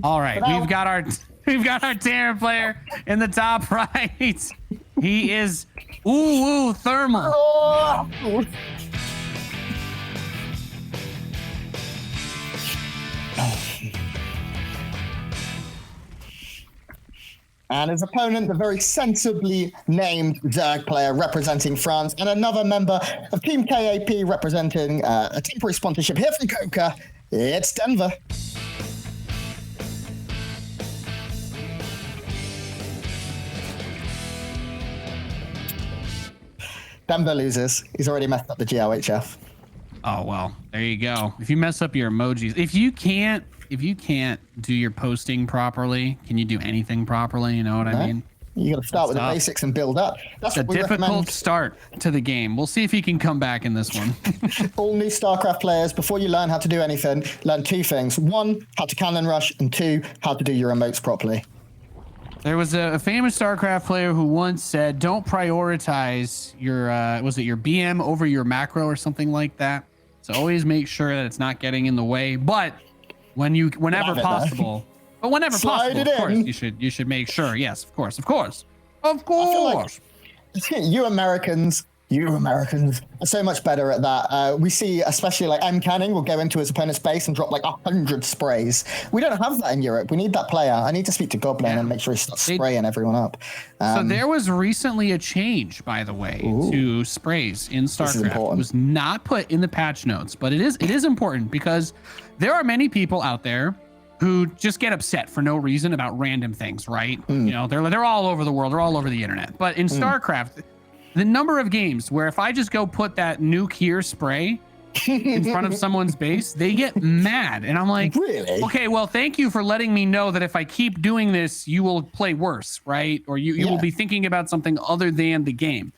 All right, we've got our Terran player in the top right. He is uThermal. Oh. And his opponent, the very sensibly named Zerg player representing France, and another member of Team KAP representing a temporary sponsorship here from Coca. It's Denver. Denver loses. He's already messed up the GLHF. Oh, well, there you go. If you mess up your emojis, if you can't do your posting properly, can you do anything properly? You know what I mean? You got to start with the basics and build up. That's a difficult start to the game. We'll see if he can come back in this one. All new StarCraft players, before you learn how to do anything, learn two things. one, how to cannon rush, and two, how to do your emotes properly. There was a famous StarCraft player who once said, don't prioritize your, was it your BM over your macro or something like that? So always make sure that it's not getting in the way. But whenever possible, of course, you should make sure. Yes, of course. I feel like you Americans are so much better at that. We see, especially like M Canning will go into his opponent's base and drop like 100 sprays. We don't have that in Europe. We need that player. I need to speak to Goblin and make sure he starts spraying everyone up. So there was recently a change, by the way, to sprays in StarCraft. It was not put in the patch notes, but it is important because there are many people out there who just get upset for no reason about random things, right? You know, they're all over the world, they're all over the internet. But in StarCraft, the number of games where if I just go put that nuke here spray in front of someone's base, they get mad. And I'm like, really? Okay, well, thank you for letting me know that if I keep doing this, you will play worse, right? Or you will be thinking about something other than the game.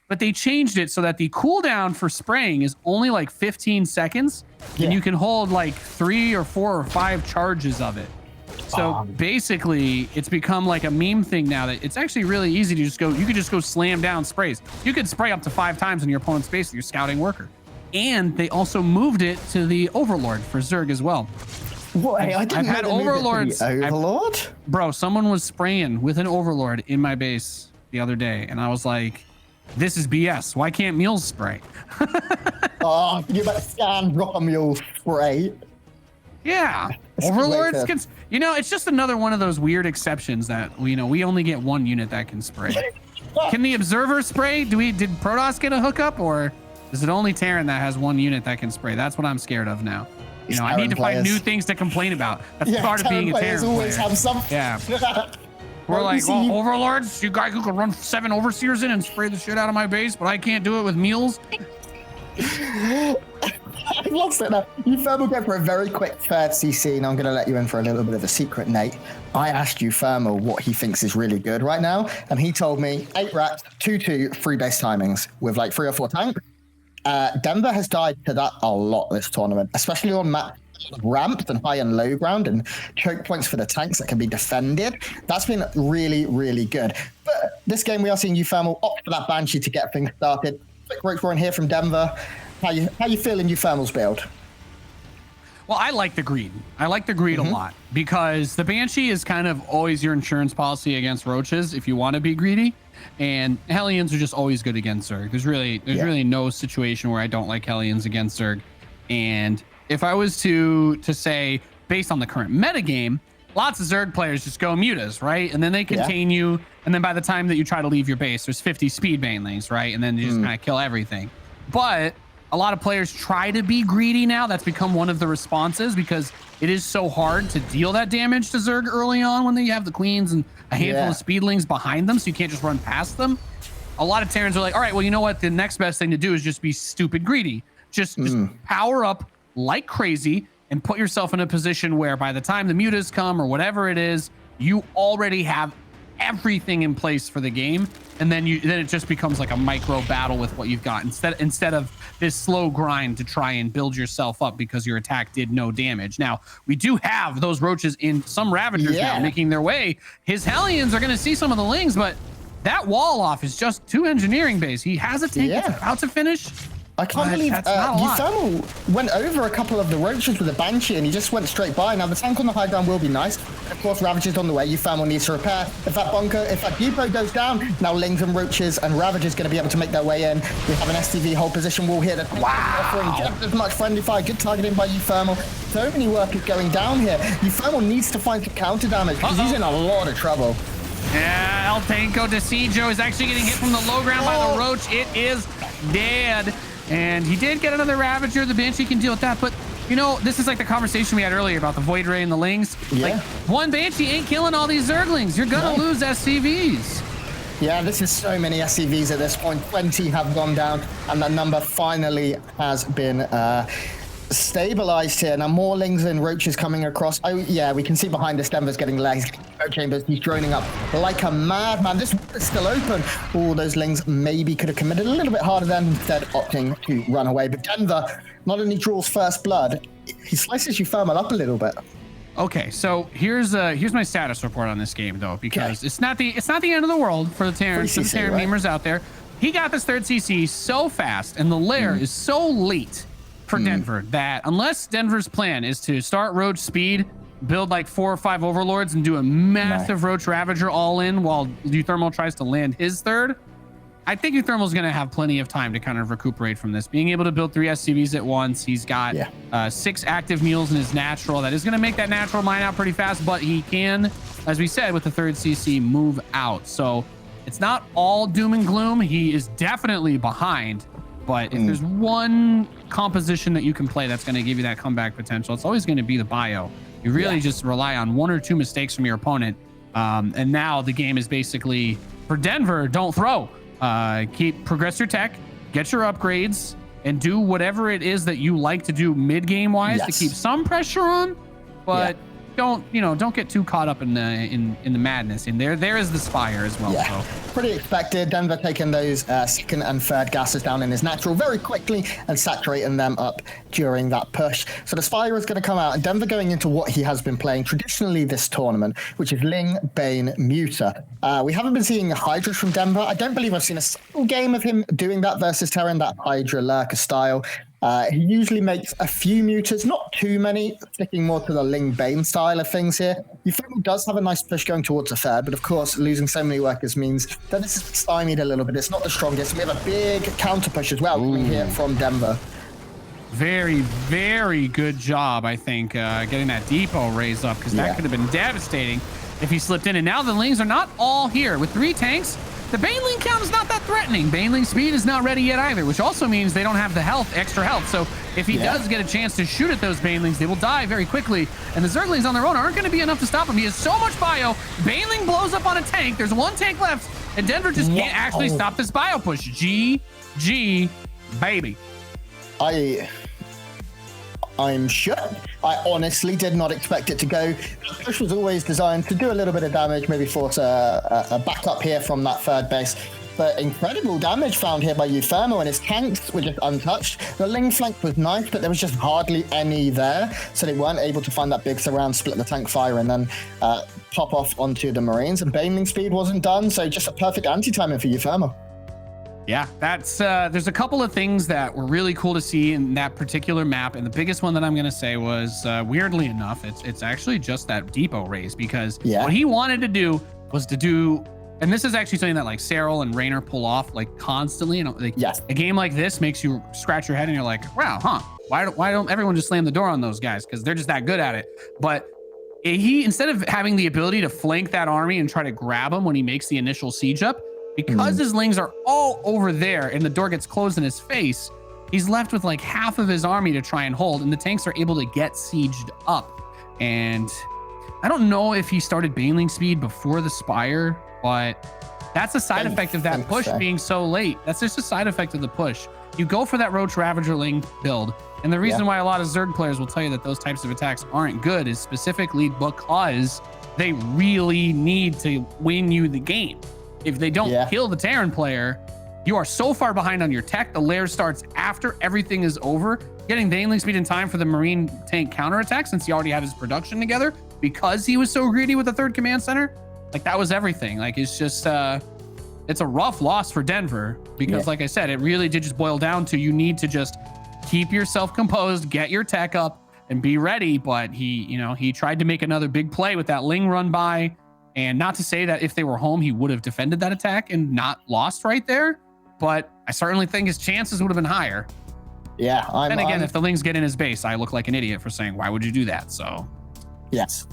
But they changed it so that the cooldown for spraying is only like 15 seconds, and you can hold like 3 or 4 or 5 charges of it. So basically, it's become like a meme thing now that it's actually really easy to just go. You could just go slam down sprays. You could spray up to 5 times in your opponent's base with your scouting worker. And they also moved it to the Overlord for Zerg as well. What? I've had Overlords. Overlord? Bro, someone was spraying with an Overlord in my base the other day, and I was like, this is BS. Why can't mules spray? Oh, you better scan drop a mule spray. Yeah, Overlords can. You know, it's just another one of those weird exceptions that we only get one unit that can spray. Can the Observer spray? Did Protoss get a hookup, or is it only Terran that has one unit that can spray? That's what I'm scared of now. You know, I need to find new things to complain about. That's part of being a Terran always player. Have something. Yeah. We're like, well, Overlords, you guys who can run 7 Overseers in and spray the shit out of my base, but I can't do it with mules. I've lost it now. uThermal go for a very quick third CC, and I'm going to let you in for a little bit of a secret, Nate. I asked uThermal what he thinks is really good right now, and he told me 8 racks, 2-2, 3 base timings with like 3 or 4 tanks. Denver has died to that a lot this tournament, especially on map ramps and high and low ground and choke points for the tanks that can be defended. That's been really, really good. But this game we are seeing uThermal opt for that Banshee to get things started. Quick roach run here from Denver. How you feeling uThermal's build? Well, I like the greed. I like the greed a lot because the Banshee is kind of always your insurance policy against roaches if you want to be greedy. And Hellions are just always good against Zerg. There's really no situation where I don't like Hellions against Zerg. And if I was to say, based on the current metagame, lots of Zerg players just go mutas, right? And then they contain you. And then by the time that you try to leave your base, there's 50 speed banelings, right? And then you just kind of kill everything. But a lot of players try to be greedy now. That's become one of the responses because it is so hard to deal that damage to Zerg early on when you have the queens and a handful of speedlings behind them, so you can't just run past them. A lot of Terrans are like, all right, well, you know what? The next best thing to do is just be stupid greedy. Just power up like crazy and put yourself in a position where by the time the mutas come or whatever it is, you already have everything in place for the game, and then it just becomes like a micro battle with what you've got instead of this slow grind to try and build yourself up because your attack did no damage. Now we do have those roaches in some Ravagers now making their way. His Hellions are going to see some of the lings, but that wall off is just 2 engineering base. He has a tank that's about to finish. I can't believe that's not a lot. uThermal went over a couple of the roaches with a Banshee and he just went straight by. Now, the tank on the high ground will be nice. Of course, Ravager's on the way. uThermal needs to repair. If that depot goes down, now Lings and Roaches and Ravager's going to be able to make their way in. We have an STV hold position wall here. Offering just as much friendly fire. Good targeting by uThermal. So many workers going down here. uThermal needs to find some counter damage because he's in a lot of trouble. Yeah, El Tanko Decijo is actually getting hit from the low ground by the Roach. It is dead. And he did get another Ravager. The Banshee can deal with that. But, you know, this is like the conversation we had earlier about the Void Ray and the Lings. Yeah. Like, one Banshee ain't killing all these Zerglings. You're going to lose SCVs. Yeah, this is so many SCVs at this point. 20 have gone down, and that number finally has been stabilized here. Now, more Lings and Roaches coming across. Oh, yeah, we can see behind us, Denver's getting legs. Chambers, he's droning up like a madman. This wall is still open. All those Lings maybe could have committed a little bit harder than instead opting to run away. But Denver not only draws first blood, he slices uThermal up a little bit. Okay, so here's my status report on this game though, because it's not the end of the world for the Terran memers out there. He got this third CC so fast, and the lair is so late for Denver that unless Denver's plan is to start Roach speed, build like 4 or 5 Overlords, and do a massive Roach Ravager all in while uThermal tries to land his third, I think uThermal's going to have plenty of time to kind of recuperate from this. Being able to build 3 SCVs at once, he's got 6 active mules in his natural. That is going to make that natural mine out pretty fast, but he can, as we said, with the third CC, move out. So it's not all doom and gloom. He is definitely behind, but if there's one composition that you can play that's going to give you that comeback potential, it's always going to be the bio. You really just rely on 1 or 2 mistakes from your opponent. And now the game is basically, for Denver, don't throw. Progress your tech, get your upgrades, and do whatever it is that you like to do mid-game wise to keep some pressure on, but don't get too caught up in the madness. And there is the Spire as well. So pretty expected. Denver taking those second and third gases down in his natural very quickly and saturating them up during that push. So the Spire is going to come out, and Denver going into what he has been playing traditionally this tournament, which is Ling, Bane, Muta. We haven't been seeing Hydras from Denver. I don't believe I've seen a single game of him doing that versus Terran, that Hydra Lurker style. He usually makes a few mutas, not too many, sticking more to the Ling Bane style of things here. uThermal does have a nice push going towards the third, but of course, losing so many workers means that this is stymied a little bit. It's not the strongest. We have a big counter push as well coming here from Denver. Very, very good job, I think, getting that depot raise up, because that could have been devastating if he slipped in. And now the Lings are not all here. With 3 tanks, the Baneling count is not that threatening. Baneling speed is not ready yet either, which also means they don't have the extra health. So if he does get a chance to shoot at those Banelings, they will die very quickly. And the Zerglings on their own aren't going to be enough to stop him. He has so much bio. Baneling blows up on a tank. There's 1 tank left, and Denver just can't actually stop this bio push. GG, baby. I'm shook. I honestly did not expect it to go. The push was always designed to do a little bit of damage, maybe force a backup here from that third base. But incredible damage found here by uThermal, and his tanks were just untouched. The Ling flank was nice, but there was just hardly any there. So they weren't able to find that big surround, split the tank fire, and then pop off onto the Marines. And Baneling speed wasn't done, so just a perfect anti-timing for uThermal. Yeah, that's there's a couple of things that were really cool to see in that particular map, and the biggest one that I'm going to say was weirdly enough, it's actually just that depot raise, because what he wanted to do was to do, and this is actually something that like Cyril and Raynor pull off like constantly, and like a game like this makes you scratch your head and you're like, wow, why don't everyone just slam the door on those guys, because they're just that good at it. But he, instead of having the ability to flank that army and try to grab him when he makes the initial siege up, because his Lings are all over there and the door gets closed in his face, he's left with like half of his army to try and hold, and the tanks are able to get sieged up. And I don't know if he started Baneling speed before the Spire, but that's a side effect of that push being so late. That's just a side effect of the push. You go for that Roach Ravager Ling build, and the reason why a lot of Zerg players will tell you that those types of attacks aren't good is specifically because they really need to win you the game. If they don't kill the Terran player, you are so far behind on your tech. The lair starts after everything is over. Getting Baneling speed in time for the Marine tank counterattack, since he already had his production together, because he was so greedy with the third command center, like that was everything. Like it's just, it's a rough loss for Denver. because like I said, it really did just boil down to you need to just keep yourself composed, get your tech up, and be ready. But he tried to make another big play with that Ling run by, and not to say that if they were home, he would have defended that attack and not lost right there. But I certainly think his chances would have been higher. Yeah. And again, if the Lings get in his base, I look like an idiot for saying, why would you do that? So. Yes.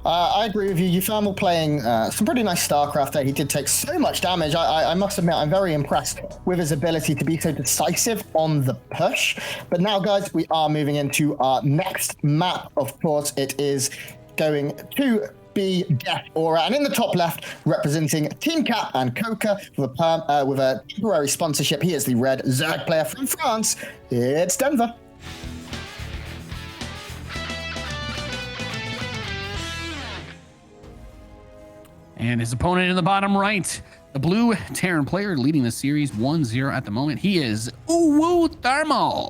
I agree with you. uThermal playing some pretty nice StarCraft there. He did take so much damage. I must admit, I'm very impressed with his ability to be so decisive on the push. But now, guys, we are moving into our next map. Of course, it is going to be Death Aura. And in the top left, representing Team Cap and Coca with a temporary sponsorship, he is the red Zerg player from France. It's Denver. And his opponent in the bottom right, the blue Terran player leading the series 1-0 at the moment. He is uThermal.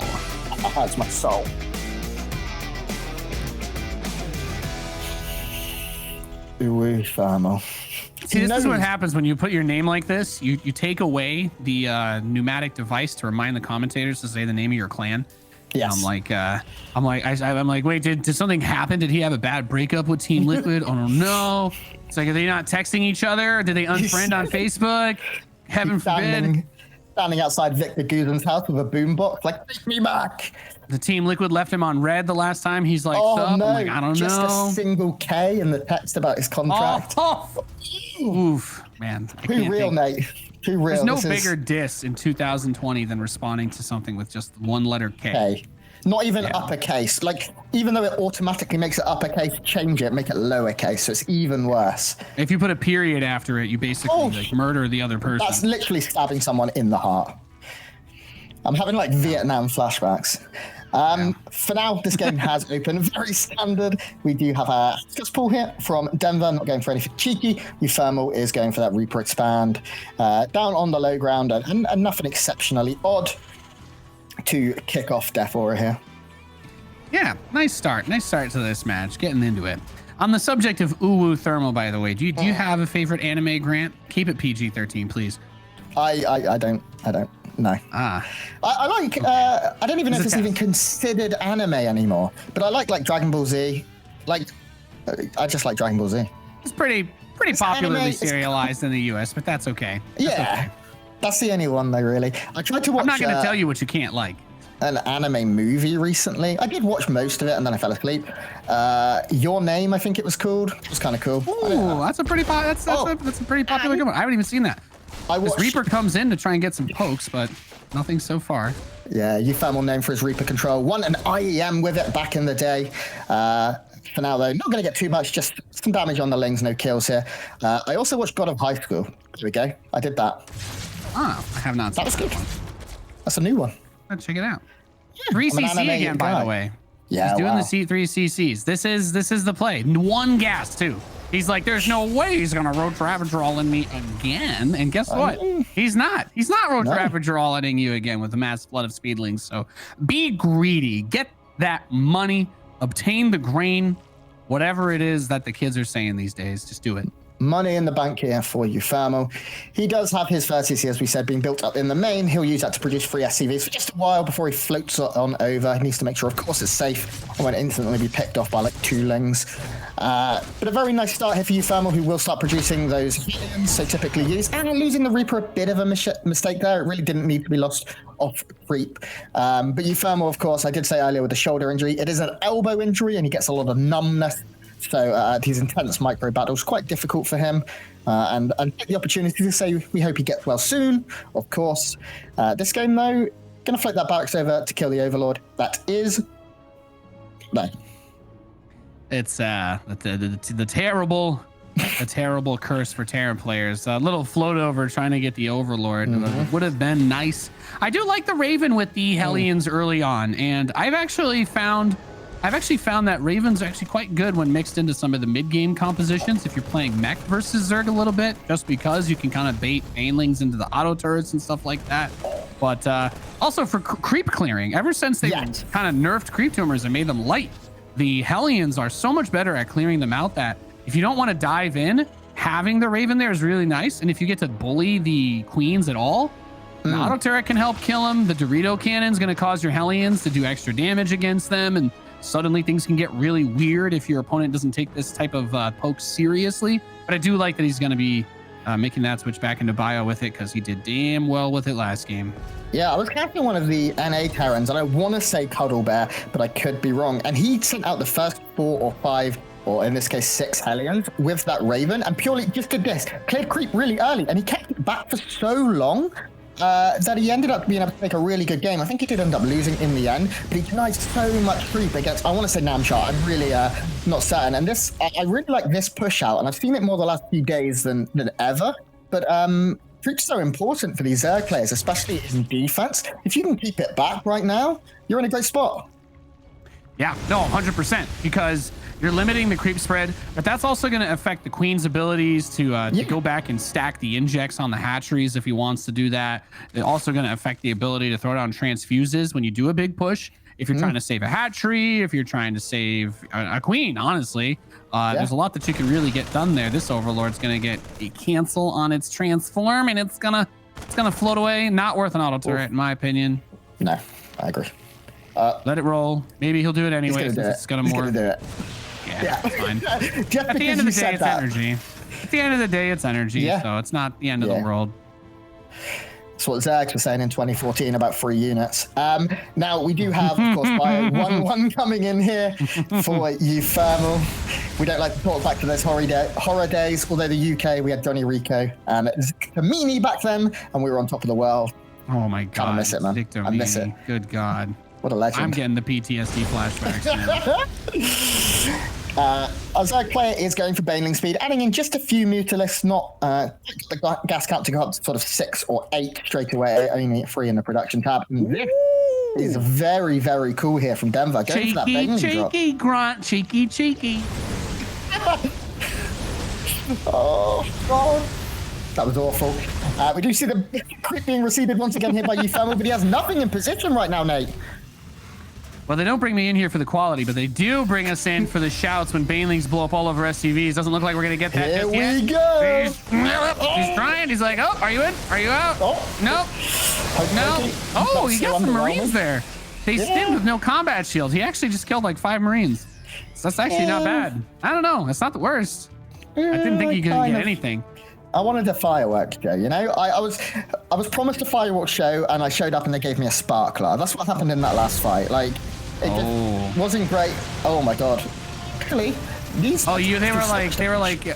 That's my soul. uThermal. See, this is what happens when you put your name like this. You take away the pneumatic device to remind the commentators to say the name of your clan. Yes. I'm like, wait, did something happen? Did he have a bad breakup with Team Liquid? Oh no. It's like, are they not texting each other? Did they unfriend on Facebook? Heaven forbid. Standing outside Victor Guzen's house with a boombox, like, take me back. The Team Liquid left him on red the last time. He's like, oh, sup? No. I'm like, I don't just know. Just a single K in the text about his contract. Oof, man. Too real, Nate. Too real. There's no bigger diss in 2020 than responding to something with just one letter K. Not even uppercase. Like, even though it automatically makes it uppercase, change it, make it lowercase, so it's even worse. If you put a period after it, you basically like murder the other person. That's literally stabbing someone in the heart. I'm having like Vietnam flashbacks. For now, this game has opened very standard. We do have a discuss pool here from Denver, not going for anything cheeky. uThermal is going for that Reaper expand down on the low ground, and nothing exceptionally odd to kick off Death Aura here. Yeah, nice start to this match, getting into it. On the subject of uThermal, by the way, do you have a favorite anime, Grant? Keep it PG-13, please. I don't. No. I like. Okay. I don't even know if it's even considered anime anymore. But I like Dragon Ball Z. I just like Dragon Ball Z. It's pretty popularly anime, serialized in the US, but that's okay. That's the only one though, really. I tried to watch. I'm not going to tell you what you can't like. An anime movie recently. I did watch most of it and then I fell asleep. Your Name, I think it was called. It was kind of cool. Ooh, that's a pretty popular good one. I haven't even seen that. This Reaper comes in to try and get some pokes, but nothing so far. Yeah, uThermal known for his Reaper control. Won an IEM with it back in the day. For now, though, not going to get too much, just some damage on the Lings, no kills here. I also watched God of High School. There we go. I did that. Oh, I have not seen that. That was good. That's a new one. Let's check it out. 3cc again, by the way. Yeah, he's doing the C3CCs. This is the play. One gas, too. He's like, there's no way he's going to road Ravadrall in me again. And guess what? He's not. He's not road Ravadrall-ing you again with a mass flood of speedlings. So be greedy. Get that money. Obtain the grain. Whatever it is that the kids are saying these days, just do it. Money in the bank here for uThermal. He does have his first CC, as we said, being built up in the main. He'll use that to produce 3 SCVs for just a while before he floats on over. He needs to make sure, of course, it's safe and won't instantly be picked off by like 2 Lings. But a very nice start here for uThermal, who will start producing those heliums so typically used. And losing the Reaper, a bit of a mistake there. It really didn't need to be lost off creep. But uThermal, of course, I did say earlier with the shoulder injury, it is an elbow injury and he gets a lot of numbness. So these intense micro battles quite difficult for him, and get the opportunity to say we hope he gets well soon. Of course, this game though, gonna float that barracks over to kill the Overlord. That is no. It's the terrible curse for Terran players. A little float over trying to get the Overlord would have been nice. I do like the Raven with the Hellions early on, and I've actually found that Raven's actually quite good when mixed into some of the mid-game compositions if you're playing mech versus Zerg a little bit, just because you can kind of bait banelings into the auto turrets and stuff like that. But also for creep clearing, ever since they kind of nerfed creep tumors and made them light, the Hellions are so much better at clearing them out that if you don't want to dive in, having the Raven there is really nice. And if you get to bully the queens at all, The auto turret can help kill him. The Dorito cannon's going to cause your Hellions to do extra damage against them, and suddenly things can get really weird if your opponent doesn't take this type of poke seriously. But I do like that he's going to be making that switch back into bio with it, because he did damn well with it last game. Yeah, I was casting one of the NA Terrans, and I want to say Cuddle Bear, but I could be wrong. And he sent out the first 4 or 5, or in this case 6 Hellions with that Raven, and purely just did this. Cleared creep really early, and he kept it back for so long that he ended up being able to make a really good game. I think he did end up losing in the end, but he denied so much creep against, I want to say Namshar. I'm really not certain. And this, I really like this push out, and I've seen it more the last few days than ever. But creep's so important for these Zerg players, especially in defense. If you can keep it back right now, you're in a great spot. Yeah, no, 100%, because you're limiting the creep spread, but that's also going to affect the Queen's abilities to go back and stack the injects on the hatcheries if he wants to do that. It's also going to affect the ability to throw down transfuses when you do a big push. If you're trying to save a hatchery, if you're trying to save a Queen, honestly, there's a lot that you can really get done there. This Overlord's going to get a cancel on its transform, and it's gonna float away. Not worth an auto turret, in my opinion. No, I agree. Let it roll. Maybe he'll do it anyway. It's gonna more. Do it. Yeah, it's fine. At the end of the day, it's energy. At the end of the day, it's energy. So it's not the end of the world. That's what Zergs were saying in 2014 about free units. Now, we do have, of course, Bio 1-1 coming in here for uThermal. We don't like to talk back to those horror days, although the UK, we had Johnny Rico and Kamini back then, and we were on top of the world. Oh my God. I miss it, man. I miss it. Good God. What a legend. I'm getting the PTSD flashbacks now. Our Zerg player is going for Baneling speed, adding in just a few Mutalisks, not the gas count to go up to sort of 6 or 8 straight away, only 3 in the production tab. This is very, very cool here from Denver. Going for that Baneling drop. Cheeky, grunt, cheeky. Oh, God. That was awful. We do see the creep being receded once again here by uThermal, but he has nothing in position right now, Nate. Well, they don't bring me in here for the quality, but they do bring us in for the shouts when Banelings blow up all over SCVs. Doesn't look like we're going to get that just yet. Here we go. He's trying. He's like, oh, are you in? Are you out? Oh. Nope. No. Oh, he got some Marines there. They stimmed with no combat shield. He actually just killed like 5 Marines. So that's actually not bad. I don't know. It's not the worst. I didn't think he could get anything. I wanted a fireworks show, you know. I was promised a fireworks show, and I showed up, and they gave me a sparkler. That's what happened in that last fight. Like, it just wasn't great. Oh my God! Really? These? Oh, they were like.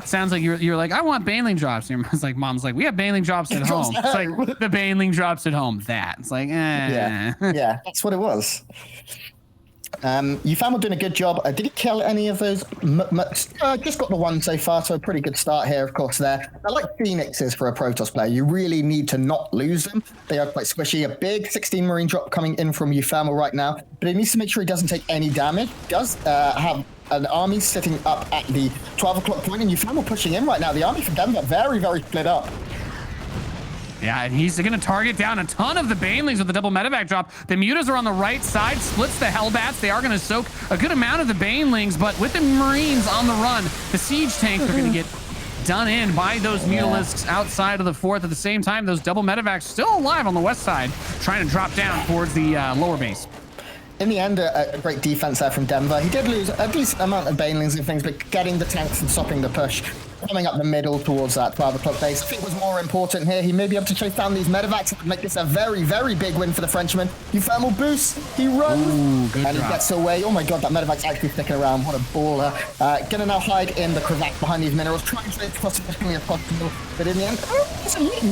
Sounds like you're like, I want Baneling drops. And mom's like, we have Baneling drops at home. It's like the Baneling drops at home. It's like, yeah, that's what it was. uThermal doing a good job. Did he kill any of those? Just got the one so far, so a pretty good start here, of course, there. I like Phoenixes for a Protoss player. You really need to not lose them. They are quite squishy. A big 16 Marine drop coming in from uThermal right now, but he needs to make sure he doesn't take any damage. He does have an army sitting up at the 12 o'clock point, and uThermal pushing in right now. The army from Denver very, very split up. Yeah, and he's going to target down a ton of the Banelings with the double medevac drop. The Mutas are on the right side, splits the Hellbats. They are going to soak a good amount of the Banelings, but with the Marines on the run, the siege tanks are going to get done in by those Mutalisks outside of the 4th. At the same time, those double medevacs still alive on the west side, trying to drop down towards the lower base. In the end, a great defense there from Denver. He did lose a decent amount of Banelings and things, but getting the tanks and stopping the push, coming up the middle towards that 12 o'clock base, I think was more important here. He may be able to chase down these medevacs and make this a very, very big win for the Frenchman. uThermal boost, he runs, and he gets away. Oh my God, that medevac's actually sticking around. What a baller. Gonna now hide in the crevasse behind these minerals, trying to stay as close as possible, but in the end,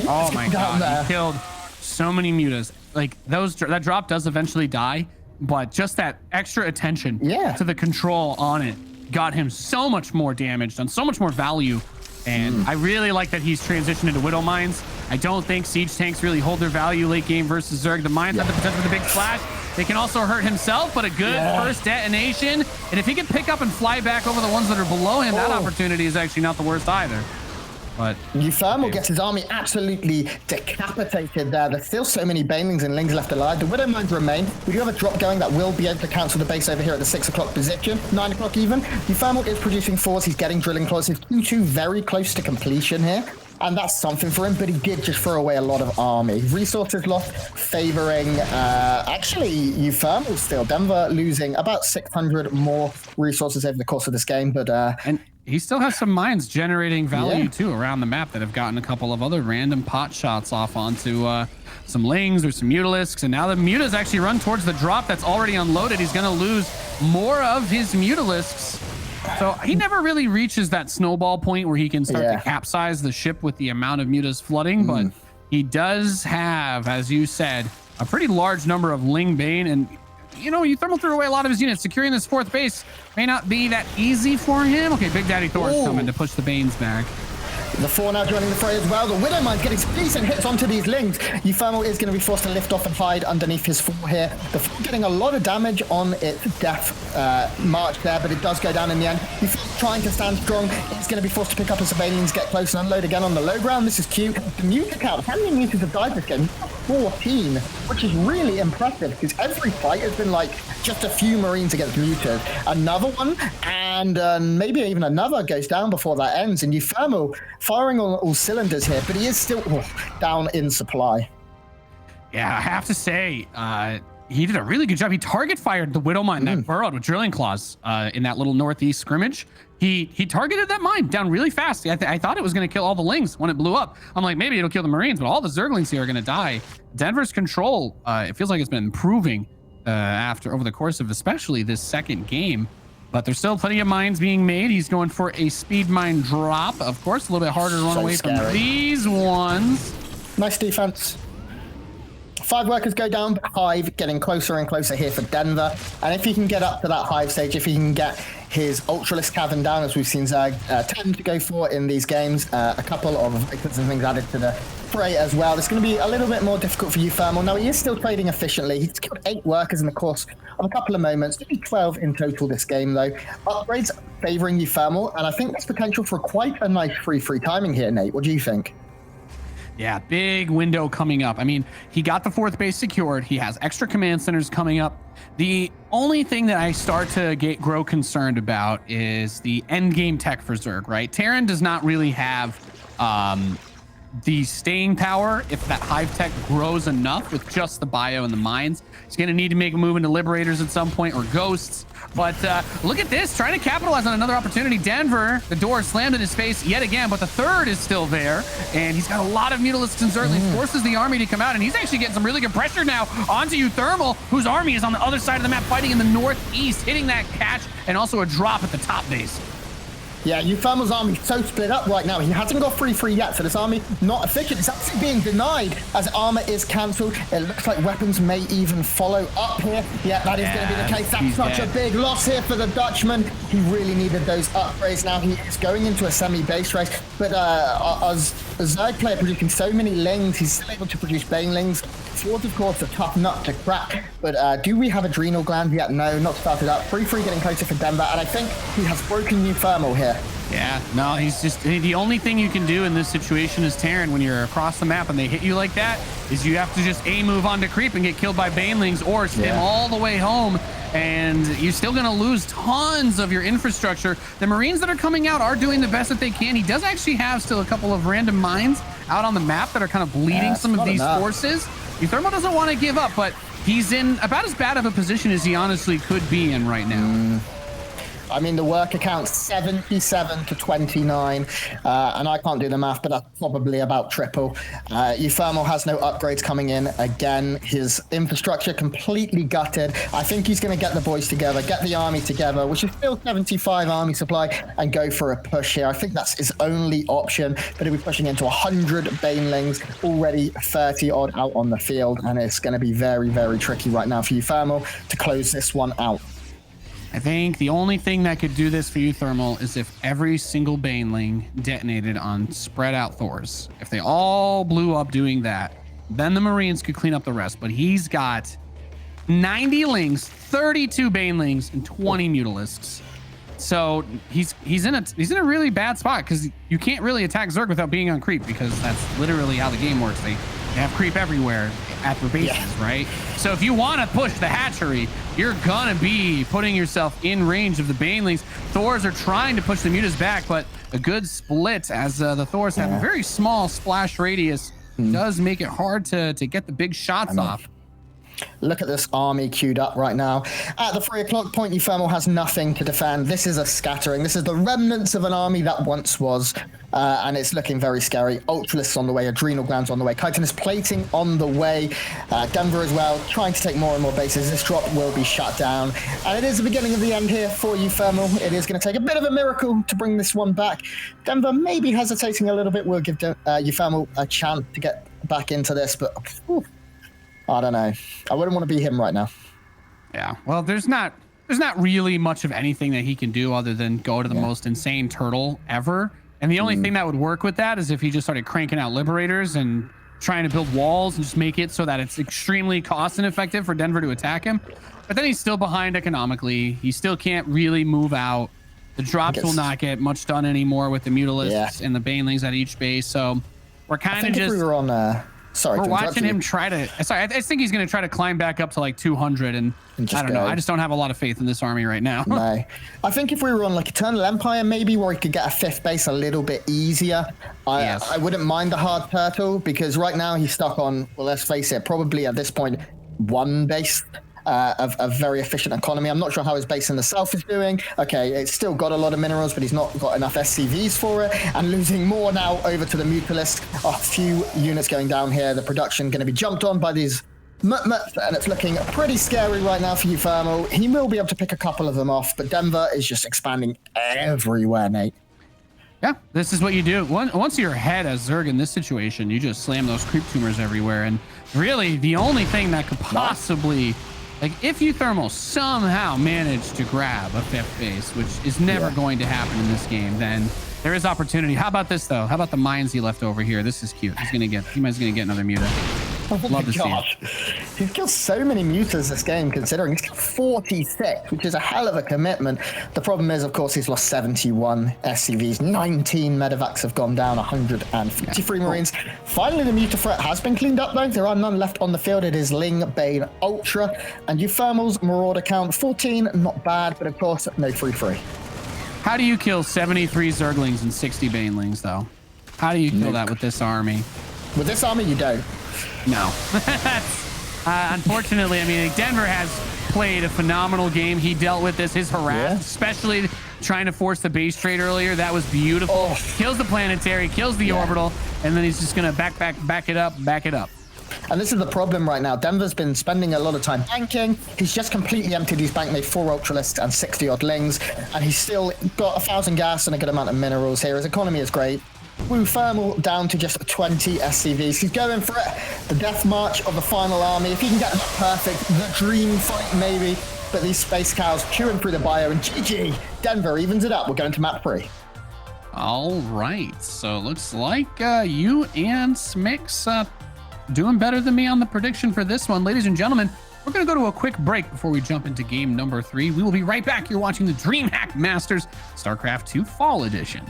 oh my God, he killed so many Mutas. Like, that drop does eventually die, but just that extra attention to the control on it got him so much more damage, done so much more value. And I really like that he's transitioned into Widow Mines. I don't think siege tanks really hold their value late game versus Zerg. The mines have the potential for the big splash. They can also hurt himself, but a good first detonation. And if he can pick up and fly back over the ones that are below him, that opportunity is actually not the worst either. But uThermal gets his army absolutely decapitated there. There's still so many Banelings and Lings left alive. The Widow Mines remain. We do have a drop going that will be able to cancel the base over here at the 6 o'clock position, 9 o'clock even. uThermal is producing 4s. He's getting drilling claws. His Q2 very close to completion here. and that's something for him, but he did just throw away a lot of army. Resources lost, favoring, actually, uThermal still. Denver losing about 600 more resources over the course of this game, but... and he still has some mines generating value, too, around the map that have gotten a couple of other random pot shots off onto some Lings or some Mutalisks, and now the Mutas actually run towards the drop that's already unloaded. He's going to lose more of his Mutalisks. So he never really reaches that snowball point where he can start to capsize the ship with the amount of Mutas flooding, but he does have, as you said, a pretty large number of Ling Bane, and you know, uThermal threw away a lot of his units. Securing this 4th base may not be that easy for him. Okay, Big Daddy Thor's coming to push the Banes back. The 4 now joining the fray as well. The Widow Mine's getting some decent hits onto these Lings. uThermal is going to be forced to lift off and hide underneath his 4 here. The 4 getting a lot of damage on its death march there, but it does go down in the end. uThermal trying to stand strong. It's going to be forced to pick up as the Banelings get close and unload again on the low ground. This is cute. The Muta count, how many Mutas have died this game? 14, which is really impressive because every fight has been like just a few Marines against Mutas. Another one, and maybe even another goes down before that ends. And uThermal firing on all cylinders here, but he is still down in supply. Yeah, I have to say, he did a really good job. He target fired the Widow Mine that burrowed with drilling claws in that little northeast scrimmage. He targeted that mine down really fast. I thought it was going to kill all the Lings when it blew up. I'm like, maybe it'll kill the Marines, but all the Zerglings here are going to die. Denver's control, it feels like it's been improving over the course of especially this second game. But there's still plenty of mines being made. He's going for a speed mine drop. Of course, a little bit harder to run away from these ones. Nice defense. 5 workers go down, but Hive getting closer and closer here for Denver. And if he can get up to that Hive stage, if he can get his Ultralisk Cavern down, as we've seen Zerg tend to go for in these games, a couple of victors and things added to the fray as well. It's going to be a little bit more difficult for uThermal. Now, he is still trading efficiently. He's killed 8 workers in the course of a couple of moments. Maybe 12 in total this game, though. Upgrades favoring uThermal, and I think there's potential for quite a nice 3-3 timing here, Nate. What do you think? Yeah, big window coming up. I mean, he got the 4th base secured. He has extra command centers coming up. The only thing that I start to grow concerned about is the end game tech for Zerg, right? Terran does not really have the staying power if that Hive tech grows enough with just the bio and the mines. He's going to need to make a move into Liberators at some point, or Ghosts. But look at this, trying to capitalize on another opportunity. Denver, the door slammed in his face yet again, but the 3rd is still there, and he's got a lot of Mutalisks and Zerglings, forces the army to come out, and he's actually getting some really good pressure now onto uThermal, whose army is on the other side of the map, fighting in the northeast, hitting that catch, and also a drop at the top base. Yeah, uThermal's army is so split up right now. He hasn't got 3-3 yet, so this army not efficient. It's actually being denied as armor is cancelled. It looks like weapons may even follow up here. Yeah, that is going to be the case. That's such a big loss here for the Dutchman. He really needed those upgrades. Now he is going into a semi-base race, but as a Zerg player producing so many Lings, he's still able to produce Banelings. Swords, of course, a tough nut to crack, but do we have Adrenal Gland yet? No, not started up. 3-3 getting closer for Denver, and I think he has broken uThermal here. Yeah, no, he's just, the only thing you can do in this situation as Terran when you're across the map and they hit you like that is you have to just move on to creep and get killed by Banelings or stim all the way home, and you're still going to lose tons of your infrastructure. The Marines that are coming out are doing the best that they can. He does actually have still a couple of random mines out on the map that are kind of bleeding some of these forces. uThermal doesn't want to give up, but he's in about as bad of a position as he honestly could be in right now. I mean, the worker count 77 to 29, and I can't do the math, but that's probably about triple. uThermal has no upgrades coming in. Again, his infrastructure completely gutted. I think he's going to get the boys together, get the army together, which is still 75 army supply, and go for a push here. I think that's his only option, but he'll be pushing into 100 Banelings, already 30 odd out on the field, and it's going to be very, very tricky right now for uThermal to close this one out. I think the only thing that could do this for uThermal is if every single Baneling detonated on spread out Thors. If they all blew up doing that, then the Marines could clean up the rest. But he's got 90 Lings, 32 Banelings, and 20 Mutalisks. So he's in a really bad spot because you can't really attack Zerg without being on creep, because that's literally how the game works. They have creep everywhere. at their bases, right? So if you want to push the hatchery, you're gonna be putting yourself in range of the banelings. Thors are trying to push the mutas back, but a good split as the Thors have a very small splash radius does make it hard to get the big shots off. Look at this army queued up right now. At the 3 o'clock point, uThermal has nothing to defend. This is a scattering. This is the remnants of an army that once was, and it's looking very scary. Ultralisks on the way, Adrenal Glands on the way, Chitinous Plating on the way, Denver as well, trying to take more and more bases. This drop will be shut down, and it is the beginning of the end here for uThermal. It is going to take a bit of a miracle to bring this one back. Denver maybe hesitating a little bit. We'll give uThermal a chance to get back into this, but I don't know. I wouldn't want to be him right now. Yeah. Well, there's not really much of anything that he can do other than go to the most insane turtle ever. And the only thing that would work with that is if he just started cranking out liberators and trying to build walls and just make it so that it's extremely cost ineffective for Denver to attack him. But then he's still behind economically. He still can't really move out. The drops will not get much done anymore with the Mutalisks and the banelings at each base. So we're kind of just... we were on... Sorry, we're watching him try to. Sorry, I think he's going to try to climb back up to like 200, and I don't know. I just don't have a lot of faith in this army right now. No, I think if we were on like Eternal Empire, maybe where he could get a 5th base a little bit easier. I wouldn't mind the hard turtle because right now he's stuck on. Well, let's face it, probably at this point 1 base. Of a very efficient economy. I'm not sure how his base in the south is doing. Okay, it's still got a lot of minerals, but he's not got enough SCVs for it, and losing more now over to the Mutalisk. A few units going down here. The production going to be jumped on by these Mutmuts, and it's looking pretty scary right now for uThermal. He will be able to pick a couple of them off, but Denver is just expanding everywhere, Nate. Yeah, this is what you do. Once you're ahead as Zerg in this situation, you just slam those creep tumors everywhere, and really the only thing that could possibly... Like, if uThermal somehow managed to grab a 5th base, which is never going to happen in this game, then there is opportunity. How about this, though? How about the mines he left over here? This is cute. He might gonna get another muta. Oh my gosh. He's killed so many mutas this game, considering he's killed 46, which is a hell of a commitment. The problem is, of course, he's lost 71 SCVs, 19 medevacs have gone down, 153 Marines. Finally, the muta threat has been cleaned up, though. There are none left on the field. It is Ling, Bane, Ultra, and uThermal's Marauder count, 14, not bad, but of course, no free. How do you kill 73 Zerglings and 60 Banelings, though? How do you kill that with this army? With this army, you don't. No. Unfortunately, I mean, Denver has played a phenomenal game. He dealt with this, his harass, especially trying to force the base trade earlier. That was beautiful. Kills the planetary, kills the orbital, and then he's just going to back it up. And this is the problem right now. Denver's been spending a lot of time banking. He's just completely emptied his bank, made 4 Ultralisks and 60 odd Lings, and he's still got 1,000 gas and a good amount of minerals here. His economy is great. uThermal down to just 20 SCVs. He's going for it. The death march of the final army. If he can get perfect, the dream fight maybe. But these space cows chewing through the bio, and GG, Denver evens it up. We're going to map 3. All right. So it looks like you and Smix doing better than me on the prediction for this one. Ladies and gentlemen, we're going to go to a quick break before we jump into game number 3. We will be right back. You're watching the DreamHack Masters StarCraft 2 Fall Edition.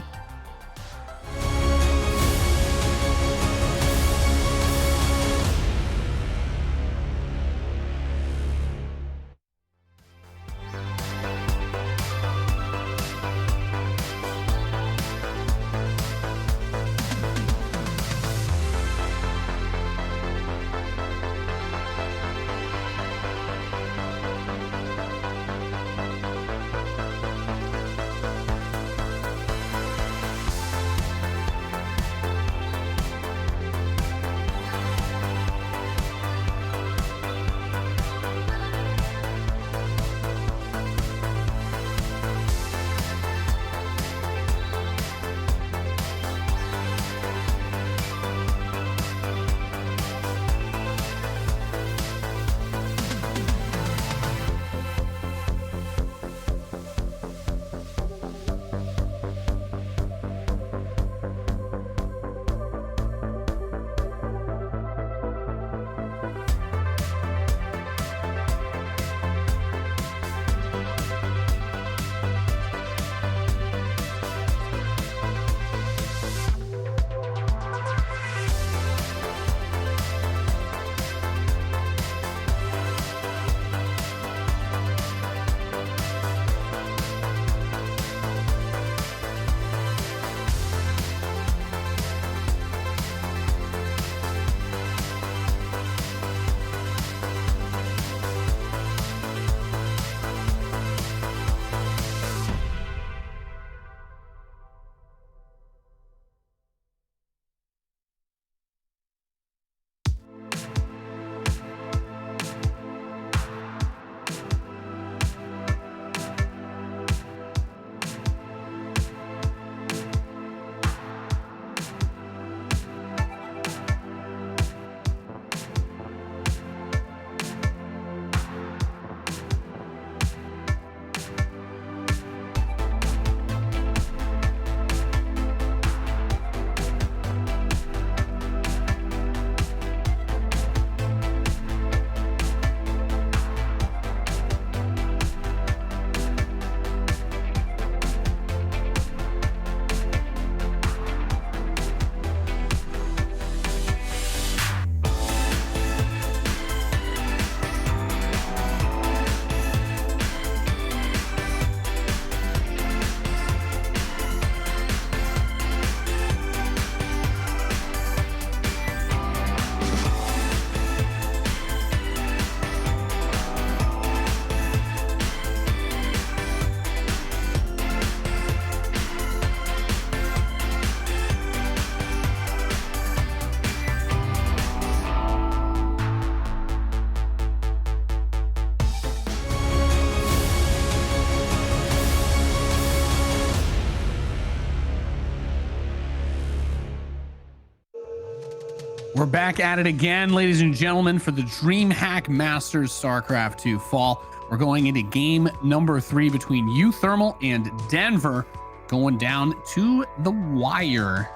We're back at it again, ladies and gentlemen, for the DreamHack Masters StarCraft 2 Fall. We're going into game number 3 between uThermal and Denver, going down to the wire.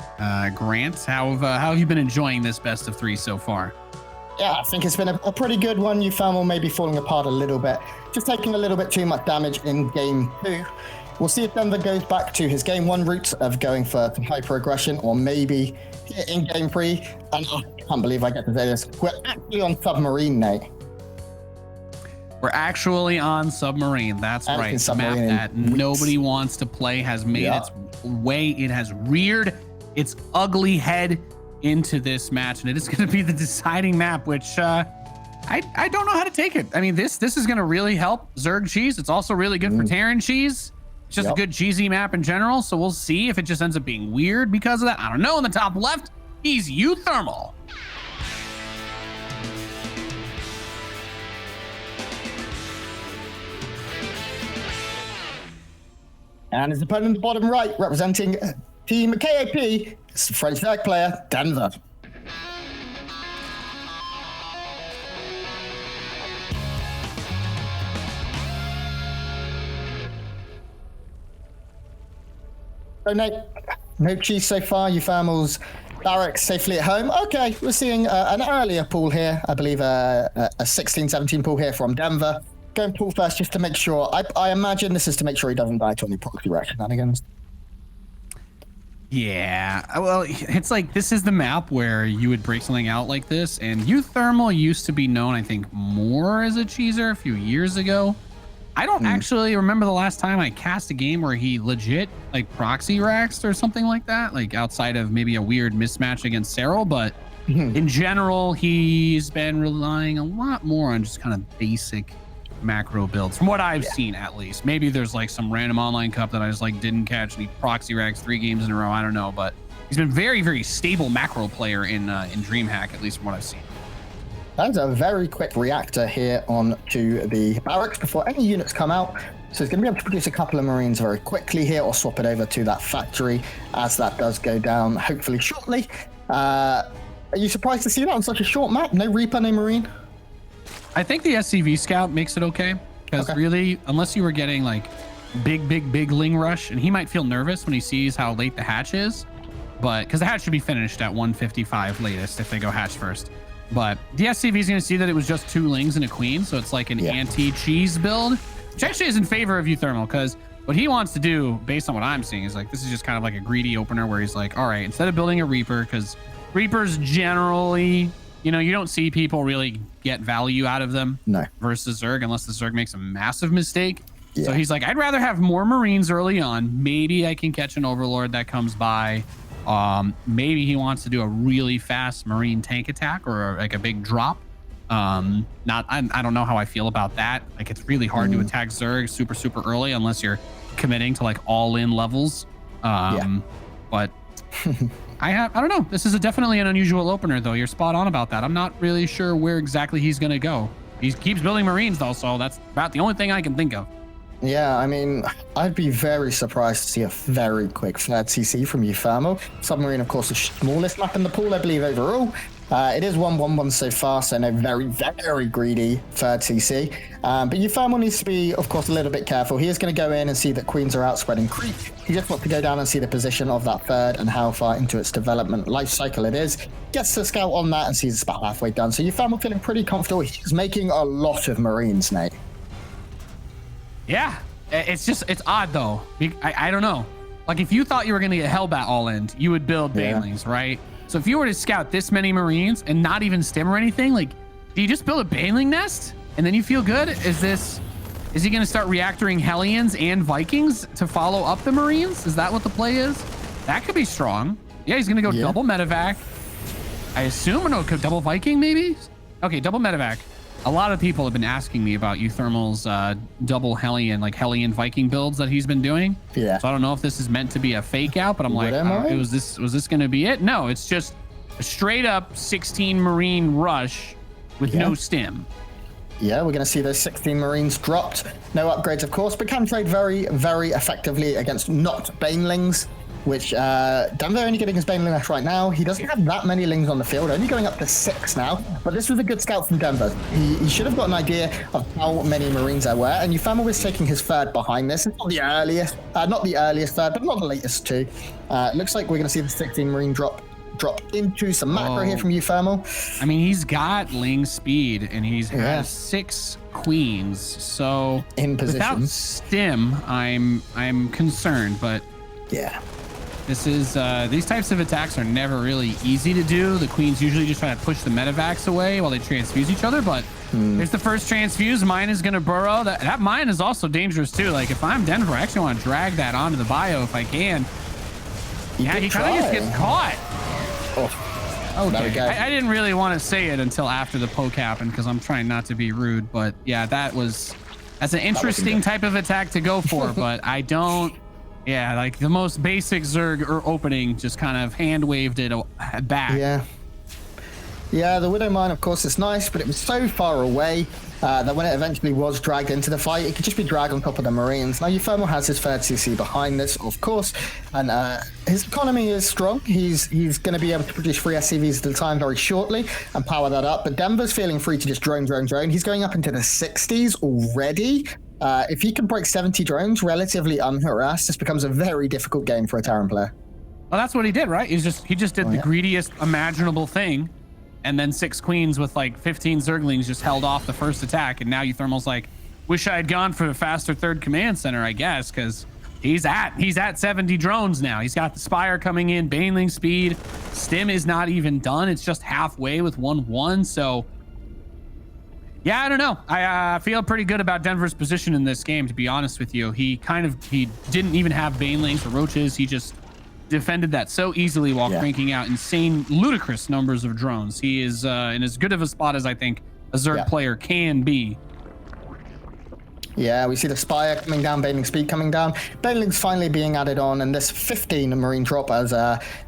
Grant, how have you been enjoying this best of 3 so far? Yeah, I think it's been a pretty good one. uThermal maybe falling apart a little bit, just taking a little bit too much damage in game 2. We'll see if Denver goes back to his game 1 roots of going for some hyper-aggression, or maybe in game 3. And I can't believe I get to say this. We're actually on Submarine, Nate. We're actually on Submarine. That's right. The map that nobody wants to play has made its way. It has reared its ugly head into this match, and it is going to be the deciding map, which I don't know how to take it. I mean, this is going to really help Zerg Cheese. It's also really good for Terran Cheese. It's just a good cheesy map in general, so we'll see if it just ends up being weird because of that. I don't know. In the top left, he's uThermal. And his opponent in the bottom right, representing Team KAP, is the French Zerg player, Denver. So Nate, no cheese so far. uThermal's barracks safely at home. Okay, we're seeing an earlier pool here. I believe a 16-17 pool here from Denver. Going pool first just to make sure. I imagine this is to make sure he doesn't die to any proxy rack shenanigans. Yeah, well, it's like this is the map where you would break something out like this, and uThermal used to be known, I think, more as a cheeser a few years ago. I don't actually remember the last time I cast a game where he legit like proxy racks or something like that, like outside of maybe a weird mismatch against Cyril, but in general, he's been relying a lot more on just kind of basic macro builds from what I've seen, at least. Maybe there's like some random online cup that I just like didn't catch and he proxy racks 3 games in a row. I don't know, but he's been very, very stable macro player in DreamHack, at least from what I've seen. That's a very quick reactor here onto the barracks before any units come out. So he's going to be able to produce a couple of Marines very quickly here, or swap it over to that factory as that does go down, hopefully shortly. Are you surprised to see that on such a short map? No Reaper, no Marine? I think the SCV Scout makes it okay, because really, unless you were getting like big Ling Rush, and he might feel nervous when he sees how late the hatch is, but because the hatch should be finished at 155 latest if they go hatch first. But the SCV is going to see that it was just 2 Lings and a Queen, so it's like an anti-cheese build, which actually is in favor of uThermal, because what he wants to do, based on what I'm seeing, is like this is just kind of like a greedy opener where he's like, all right, instead of building a Reaper, because Reapers generally, you know, you don't see people really get value out of them versus Zerg unless the Zerg makes a massive mistake. So he's like, I'd rather have more Marines early on. Maybe I can catch an Overlord that comes by. Maybe he wants to do a really fast Marine tank attack or like a big drop. I don't know how I feel about that. Like, it's really hard to attack Zerg super early unless you're committing to like all-in levels. But I don't know. This is definitely an unusual opener, though. You're spot on about that. I'm not really sure where exactly he's going to go. He keeps building Marines, though, so that's about the only thing I can think of. Yeah, I mean, I'd be very surprised to see a very quick third CC from uThermal. Submarine, of course, the smallest map in the pool, I believe, overall. It is 1-1-1 so far, so no very greedy third CC. But uThermal needs to be, of course, a little bit careful. He is going to go in and see that Queens are outspreading creep. He just wants to go down and see the position of that third and how far into its development life cycle it is. Gets to scout on that and sees it's about halfway done. So uThermal feeling pretty comfortable. He's making a lot of Marines, Nate. Yeah, it's odd, though. I don't know. Like, if you thought you were going to get Hellbat all-in, you would build Banelings, right? So if you were to scout this many Marines and not even stim or anything, like, do you just build a Baneling nest and then you feel good? Is he going to start reactoring Hellions and Vikings to follow up the Marines? Is that what the play is? That could be strong. Yeah, he's going to go double medevac. I assume, or no, double Viking maybe? Okay, double medevac. A lot of people have been asking me about uThermal's double Hellion, like Hellion Viking builds that he's been doing. Yeah. So I don't know if this is meant to be a fake out, but I'm like, was this going to be it? No, it's just a straight up 16 Marine rush with no stim. Yeah, we're going to see those 16 Marines dropped. No upgrades, of course, but can trade very, very effectively against not Banelings. which Denver only getting his Baneling Lash right now. He doesn't have that many Lings on the field, only going up to 6 now. But this was a good scout from Denver. He should have got an idea of how many Marines there were, and uThermal was taking his third behind this. It's not the earliest, third, but not the latest too. Looks like we're going to see the 16 Marine drop into some macro here from uThermal. I mean, he's got Ling speed, and he's has 6 queens. So in position. Without stim, I'm concerned, but yeah. This is these types of attacks are never really easy to do. The queens usually just try to push the medevacs away while they transfuse each other, but there's the first transfuse. Mine is gonna burrow. That mine is also dangerous too. Like if I'm Denver, I actually want to drag that onto the bio if I can. Yeah, he kind of just gets caught. Oh, okay. I didn't really want to say it until after the poke happened because I'm trying not to be rude, but yeah, that's an interesting type of attack to go for, but I don't. Yeah, like the most basic Zerg or opening just kind of hand waved it back. Yeah, the Widow Mine, of course, is nice, but it was so far away that when it eventually was dragged into the fight, it could just be dragged on top of the Marines. Now, uThermal has his third CC behind this, of course, and his economy is strong. He's going to be able to produce 3 SCVs at a time very shortly and power that up, but Denver's feeling free to just drone. He's going up into the 60s already. If he can break 70 drones relatively unharassed, this becomes a very difficult game for a Terran player. Well, that's what he did, right? He just did the greediest imaginable thing, and then 6 queens with like 15 Zerglings just held off the first attack, and now uThermal's like, wish I had gone for the faster third command center, I guess, because he's at 70 drones now. He's got the Spire coming in, Baneling speed, stim is not even done. It's just halfway with 1-1, so yeah, I don't know. I feel pretty good about Denver's position in this game, to be honest with you. He didn't even have Banelings or Roaches. He just defended that so easily while cranking out insane, ludicrous numbers of drones. He is in as good of a spot as I think a Zerg player can be. Yeah, we see the Spire coming down, Baneling speed coming down. Baneling's finally being added on, and this 15 Marine drop, as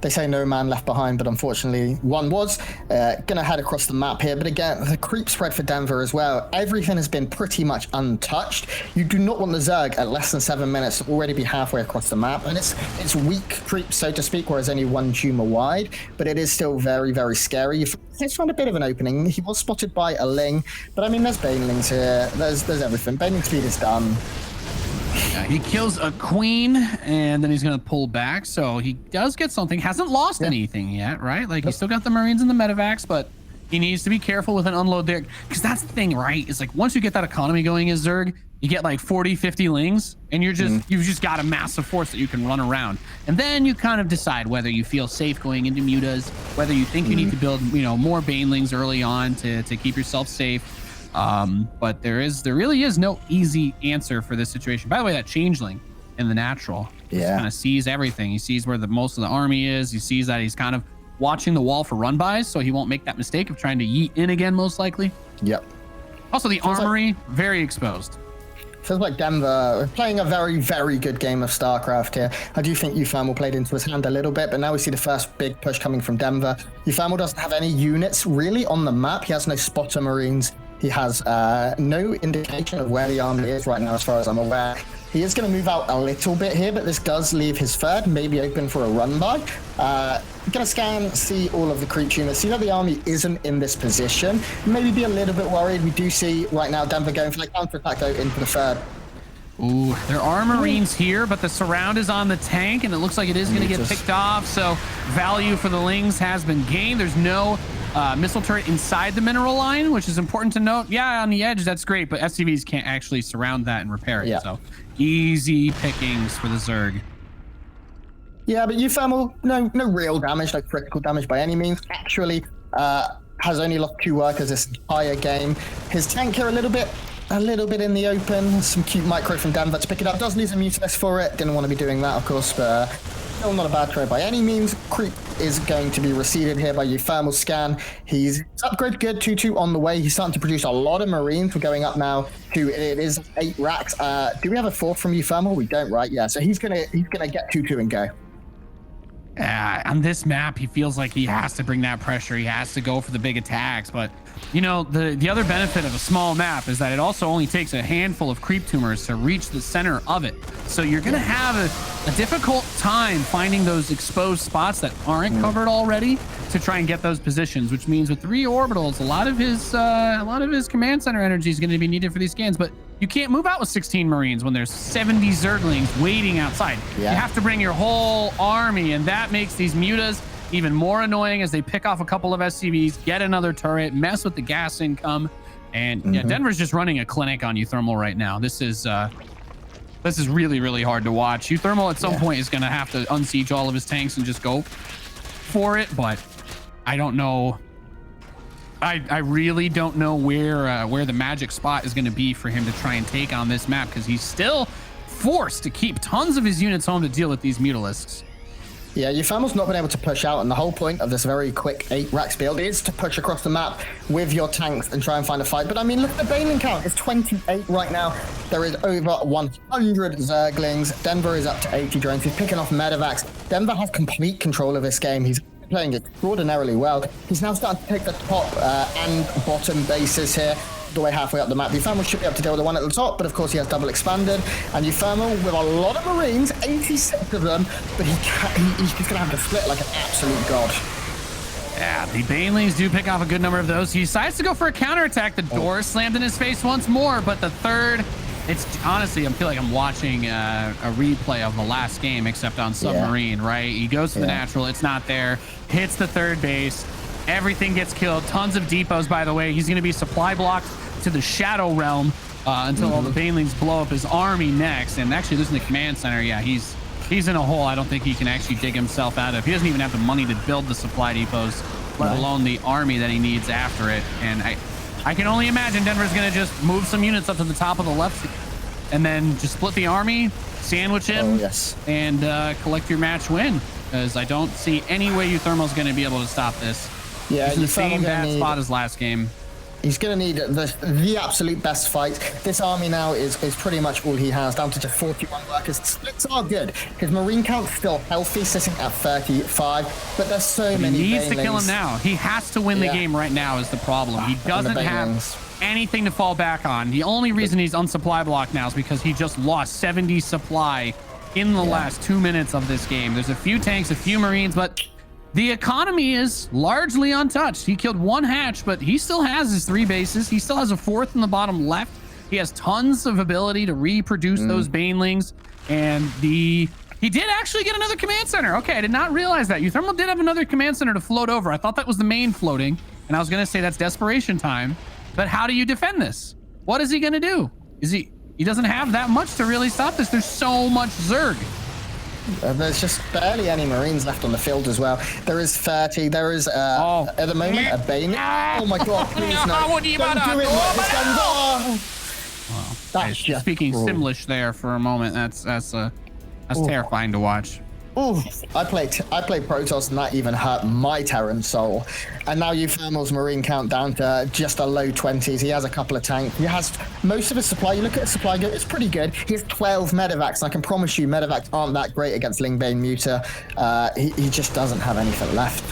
they say no man left behind, but unfortunately one was. Gonna head across the map here, but again, the creep spread for Denver as well. Everything has been pretty much untouched. You do not want the Zerg at less than 7 minutes to already be halfway across the map, and it's weak creep, so to speak, whereas only 1 tumor wide, but it is still very, very scary. He's found a bit of an opening. He was spotted by a Ling, but I mean, there's Banelings here. There's everything. Baneling speed is done. Yeah, he kills a queen, and then he's going to pull back, so he does get something. Hasn't lost anything yet, right? Like, he's still got the Marines and the medevacs, but he needs to be careful with an unload there, because that's the thing, right? It's like, once you get that economy going as Zerg, you get like 40, 50 Lings, and you've just got a massive force that you can run around. And then you kind of decide whether you feel safe going into mutas, whether you think you need to build, more Banelings early on to keep yourself safe. But there really is no easy answer for this situation. By the way, that changeling in the natural just kind of sees everything. He sees where most of the army is. He sees that he's kind of watching the wall for run-bys, so he won't make that mistake of trying to yeet in again, most likely. Yep. Also, the armory, very exposed. Feels like Denver playing a very, very good game of StarCraft here. I do think uThermal played into his hand a little bit, but now we see the first big push coming from Denver. uThermal doesn't have any units really on the map. He has no spotter Marines. He has no indication of where the army is right now, as far as I'm aware. He is going to move out a little bit here, but this does leave his third, maybe open for a run-by. Going to scan, see all of the creep units, see that the army isn't in this position. Maybe be a little bit worried. We do see right now Denver going for the counter-attack though into the third. Ooh, there are Marines here, but the surround is on the tank, and it looks like it is going to get picked off, so value for the Lings has been gained. There's no missile turret inside the mineral line, which is important to note. Yeah, on the edge, that's great, but SCVs can't actually surround that and repair it, so easy pickings for the Zerg. Yeah, but uThermal, no real damage, no critical damage by any means. Actually, has only lost 2 workers this entire game. His tank here a little bit in the open. Some cute micro from Denver to pick it up. Does lose a mutinous for it. Didn't want to be doing that, of course, but still not a bad trade by any means. Creep is going to be receded here by uThermal scan. He's upgrade good, 2-2 on the way. He's starting to produce a lot of Marines. We're going up now to, it is 8 racks. Do we have a 4th from uThermal? We don't, right? Yeah, so he's gonna get 2-2 and go. On this map, he feels like he has to bring that pressure. He has to go for the big attacks. But, you know, the other benefit of a small map is that it also only takes a handful of creep tumors to reach the center of it. So you're going to have a difficult time finding those exposed spots that aren't covered already to try and get those positions, which means with 3 orbitals, a lot of his command center energy is going to be needed for these scans. But you can't move out with 16 Marines when there's 70 Zerglings waiting outside. Yeah. You have to bring your whole army, and that makes these mutas even more annoying as they pick off a couple of SCVs, get another turret, mess with the gas income. And yeah, Denver's just running a clinic on uThermal right now. This is really, really hard to watch. uThermal at some point is going to have to unsiege all of his tanks and just go for it, but I don't know. I really don't know where the magic spot is going to be for him to try and take on this map, because he's still forced to keep tons of his units home to deal with these Mutalisks. Yeah, uThermal's not been able to push out, and the whole point of this very quick 8 racks build is to push across the map with your tanks and try and find a fight. But I mean, look at the Baneling count. It's 28 right now. There is over 100 Zerglings. Denver is up to 80 drones. He's picking off medevacs. Denver has complete control of this game. He's playing extraordinarily well. He's now starting to take the top and bottom bases here, the way halfway up the map. uThermal should be able to deal with the one at the top, but of course he has double expanded. And uThermal with a lot of Marines, 86 of them, but he's just gonna have to split like an absolute god. Yeah, the Banelings do pick off a good number of those. He decides to go for a counterattack. The door is slammed in his face once more, but the third, it's honestly, I feel like I'm watching a replay of the last game, except on submarine, right? He goes to the natural, it's not there, hits the third base, everything gets killed. Tons of depots, by the way. He's going to be supply blocked to the Shadow Realm until all the Banelings blow up his army next. And actually losing the command center, yeah, he's in a hole I don't think he can actually dig himself out of. He doesn't even have the money to build the supply depots, let alone the army that he needs after it. And I can only imagine Denver's going to just move some units up to the top of the left and then just split the army, sandwich him, and collect your match win. Because I don't see any way uThermal's going to be able to stop this. Yeah, he's in the same bad spot as last game. He's going to need the absolute best fight. This army now is pretty much all he has, down to just 41 workers. Splits are good. His Marine count's still healthy, sitting at 35, but there's so many He needs Banelings. to kill him now. He has to win the game right now is the problem. He doesn't have anything to fall back on. The only reason he's on supply block now is because he just lost 70 supply in the last 2 minutes of this game. There's a few tanks, a few Marines, but the economy is largely untouched. He killed 1 hatch, but he still has his 3 bases. He still has a 4th in the bottom left. He has tons of ability to reproduce those Banelings. And he did actually get another command center. Okay, I did not realize that. uThermal did have another command center to float over. I thought that was the main floating, and I was going to say that's desperation time. But how do you defend this? What is he going to do? He doesn't have that much to really stop this. There's so much Zerg. There's just barely any Marines left on the field as well. There is 30. There is, at the moment, a Bane. Oh my god, please no. Don't do it, That's just speaking Simlish there for a moment. That's terrifying to watch. Ooh, I played Protoss and that even hurt my Terran soul. And now uThermal's Marine count down to just a low 20s. He has a couple of tanks. He has most of his supply. You look at his supply, it's pretty good. He has 12 medevacs, and I can promise you medevacs aren't that great against Lingbane Muta. He just doesn't have anything left.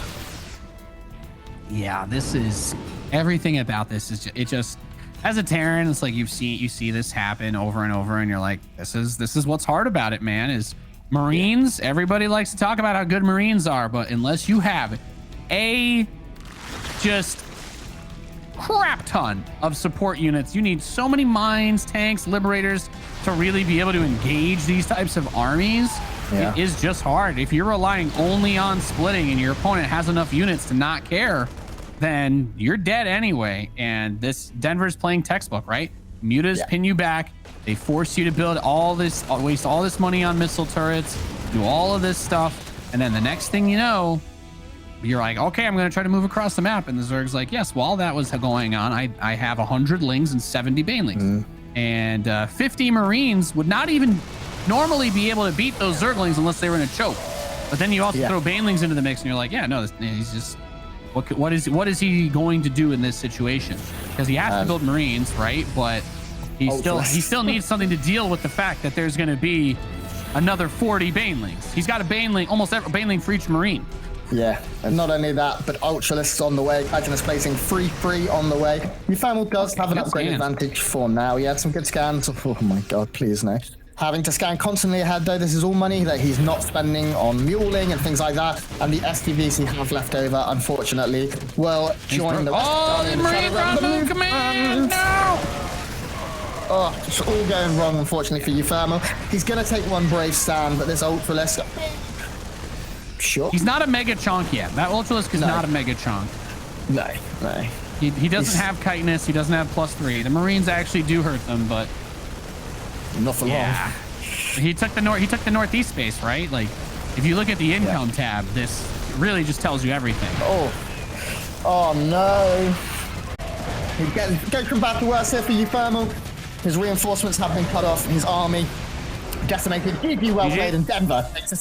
Yeah, this is everything about this is just as a Terran, it's like you see this happen over and over, and you're like, this is what's hard about it, man, is Marines. Everybody likes to talk about how good Marines are, but unless you have a just crap ton of support units, you need so many mines, tanks, liberators to really be able to engage these types of armies. It is just hard. If you're relying only on splitting and your opponent has enough units to not care, then you're dead anyway. And this Denver's playing textbook, right? Mutas pin you back. They force you to build all this, waste all this money on missile turrets, do all of this stuff, and then the next thing you know, you're like, okay, I'm going to try to move across the map. And the Zerg's like, yes, while that was going on, I have 100 Lings and 70 Banelings. And 50 Marines would not even normally be able to beat those Zerglings unless they were in a choke. But then you also throw Banelings into the mix, and you're like, yeah, no, he's just, what is he going to do in this situation? Because he has to build Marines, right? But he still needs something to deal with the fact that there's going to be another 40 banelings. He's got a baneling, almost every baneling for each Marine. Yeah, and not only that, but Ultralisk's on the way. Titan is placing 3-3 on the way. uThermal does have an upgrade advantage for now. He had some good scans. Oh my god, please no. Having to scan constantly ahead, though, this is all money that he's not spending on muling and things like that. And the STVs he have left over, unfortunately, will join the rest. Oh, the Marine Round Command! No! Oh, it's all going wrong, unfortunately, for uThermal. He's going to take one brave stand, but this Ultralisk... Sure. He's not a mega chonk yet. That Ultralisk is not a mega chonk. No. He doesn't have chitinous. He doesn't have +3. The Marines actually do hurt them, but... Not for long. He took the northeast space, right? Like, if you look at the income tab, this really just tells you everything. Oh no! He goes from bad to worse here for uThermal. His reinforcements have been cut off. His army decimated. GG well played, and Denver takes a